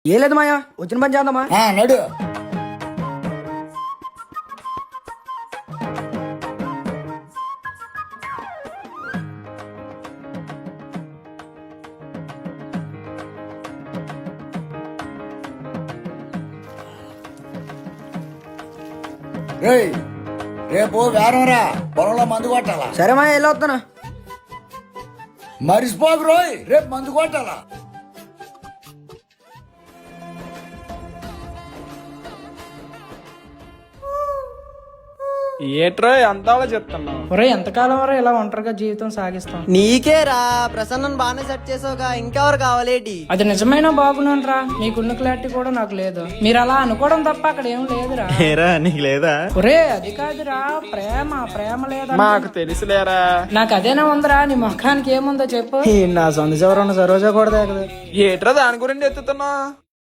ఏ లేదు మాయా, వచ్చిన పని చేద్దామా? నడు. ఏయ్, రేపు వేరంరా, పొలంలో మందు కొట్టాలా? సరే మాయా, వెళ్ళొస్తాను. మరిసిపోకు రోయ్, రేపు మందు కొట్టాలా? ఏట్రా అంతా చెప్తున్నావు? ఒరే ఎంతకాలం వరకు ఇలా ఒంటరిగా జీవితం సాగిస్తాం? నీకేరా ప్రసన్నను బాగానే సెట్ చేసావుగా, ఇంకెవరు కావాలేటి? అది నిజమైనా బాగున్నానురా, మీకున్న క్లారిటీ కూడా నాకు లేదు. మీరు అలా అనుకోవడం తప్ప అక్కడ ఏం లేదురా. నీకు లేదా? ఒరే అది కాదురా, ప్రేమ ప్రేమ లేదా? మాకు తెలుసులేరా. నాకు అదేనా ఉందిరా, నీ ముఖానికి ఏముందో చెప్పు. నా సొంత చివర ఉన్న సరోజా కూడా ఏట్రా దాని గురించి ఎత్తుతున్నావు?